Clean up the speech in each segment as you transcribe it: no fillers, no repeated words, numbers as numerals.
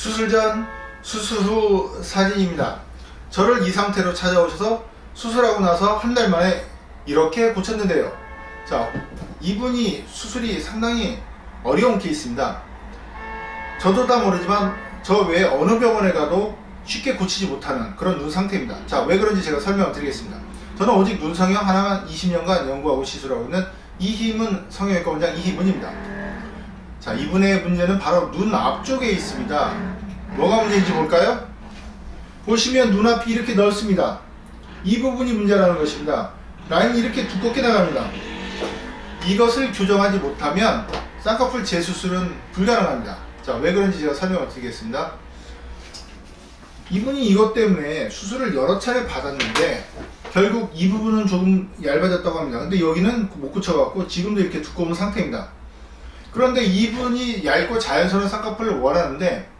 수술 전, 수술 후 사진입니다. 저를 이 상태로 찾아오셔서 수술하고 나서 한 달 만에 이렇게 고쳤는데요. 자, 이분이 수술이 상당히 어려운 케이스입니다. 저도 다 모르지만 저 외에 어느 병원에 가도 쉽게 고치지 못하는 그런 눈 상태입니다. 자, 왜 그런지 제가 설명을 드리겠습니다. 저는 오직 눈 성형 하나만 20년간 연구하고 시술하고 있는 이희문 성형외과 원장 이희문입니다. 자, 이분의 문제는 바로 눈 앞쪽에 있습니다. 뭐가 문제인지 볼까요? 보시면 눈앞이 이렇게 넓습니다. 이 부분이 문제라는 것입니다. 라인이 이렇게 두껍게 나갑니다. 이것을 교정하지 못하면 쌍꺼풀 재수술은 불가능합니다. 자, 왜 그런지 제가 설명을 드리겠습니다. 이분이 이것 때문에 수술을 여러 차례 받았는데 결국 이 부분은 조금 얇아졌다고 합니다. 근데 여기는 못 고쳐갖고 지금도 이렇게 두꺼운 상태입니다. 그런데 이분이 얇고 자연스러운 쌍꺼풀을 원하는데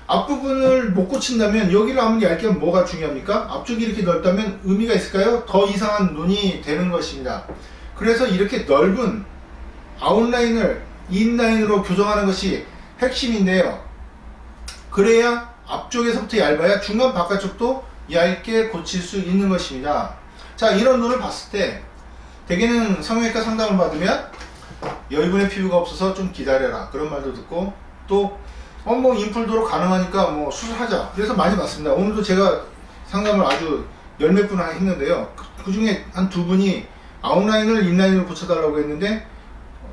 앞부분을 못 고친다면 여기를 아무리 얇게 하면 뭐가 중요합니까? 앞쪽이 이렇게 넓다면 의미가 있을까요? 더 이상한 눈이 되는 것입니다. 그래서 이렇게 넓은 아웃라인을 인라인으로 교정하는 것이 핵심인데요. 그래야 앞쪽에서부터 얇아야 중간 바깥쪽도 얇게 고칠 수 있는 것입니다. 자, 이런 눈을 봤을 때 대개는 성형외과 상담을 받으면 여유분의 피부가 없어서 좀 기다려라 그런 말도 듣고 또 뭐 인풀도로 가능하니까 뭐 수술하자 그래서 많이 받습니다. 오늘도 제가 상담을 아주 열 몇 분 했는데요. 그 중에 한 두 분이 아웃라인을 인라인으로 고쳐달라고 했는데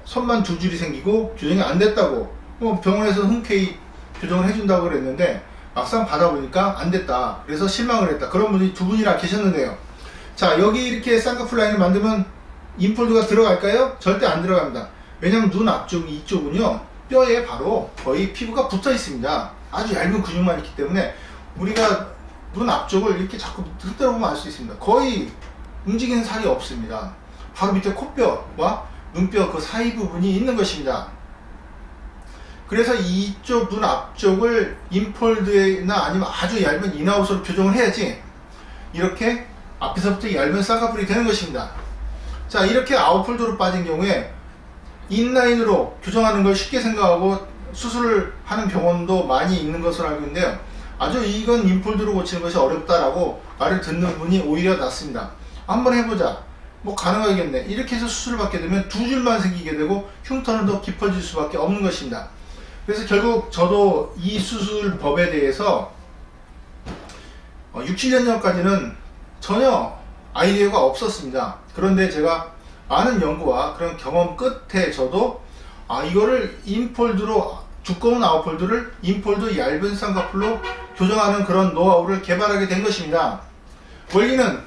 선만 두 줄이 생기고 교정이 안 됐다고 병원에서 흔쾌히 교정을 해준다고 그랬는데 막상 받아보니까 안 됐다. 그래서 실망을 했다. 그런 분이 두 분이나 계셨는데요. 자, 여기 이렇게 쌍꺼풀 라인을 만들면 인폴드가 들어갈까요? 절대 안 들어갑니다. 왜냐면 눈 앞쪽 이쪽은요 뼈에 바로 거의 피부가 붙어 있습니다. 아주 얇은 근육만 있기 때문에 우리가 눈 앞쪽을 이렇게 자꾸 흔들어 보면 알 수 있습니다. 거의 움직이는 살이 없습니다. 바로 밑에 코뼈와 눈뼈 그 사이 부분이 있는 것입니다. 그래서 이쪽 눈 앞쪽을 인폴드나 아니면 아주 얇은 인아웃으로 교정을 해야지 이렇게 앞에서부터 얇은 쌍꺼풀이 되는 것입니다. 자, 이렇게 아웃폴드로 빠진 경우에 인라인으로 교정하는 걸 쉽게 생각하고 수술을 하는 병원도 많이 있는 것으로 알고 있는데요. 아주 이건 인폴드로 고치는 것이 어렵다라고 말을 듣는 분이 오히려 낫습니다. 한번 해보자. 뭐 가능하겠네. 이렇게 해서 수술을 받게 되면 두 줄만 생기게 되고 흉터는 더 깊어질 수밖에 없는 것입니다. 그래서 결국 저도 이 수술법에 대해서 6, 7년 전까지는 전혀 아이디어가 없었습니다. 그런데 제가 많은 연구와 그런 경험 끝에 저도 이거를 인폴드로 두꺼운 아웃폴드를 인폴드 얇은 쌍꺼풀로 교정하는 그런 노하우를 개발하게 된 것입니다. 원리는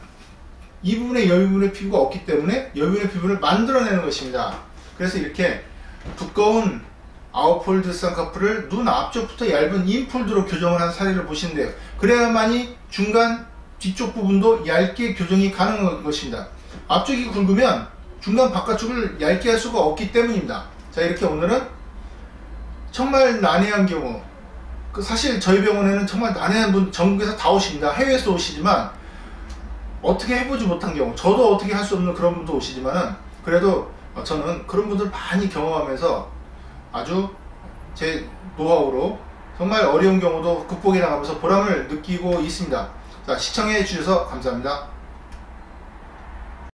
이 부분에 여유분의 피부가 없기 때문에 여유분의 피부를 만들어내는 것입니다. 그래서 이렇게 두꺼운 아웃폴드 쌍꺼풀을 눈 앞쪽부터 얇은 인폴드로 교정을 한 사례를 보시는데요. 그래야만이 중간 뒤쪽 부분도 얇게 교정이 가능한 것입니다. 앞쪽이 굵으면 중간 바깥쪽을 얇게 할 수가 없기 때문입니다. 자, 이렇게 오늘은 정말 난해한 경우, 사실 저희 병원에는 정말 난해한 분 전국에서 다 오십니다. 해외에서 오시지만 어떻게 해보지 못한 경우, 저도 어떻게 할 수 없는 그런 분도 오시지만은 그래도 저는 그런 분들 많이 경험하면서 아주 제 노하우로 정말 어려운 경우도 극복해 나가면서 보람을 느끼고 있습니다. 자, 시청해 주셔서 감사합니다.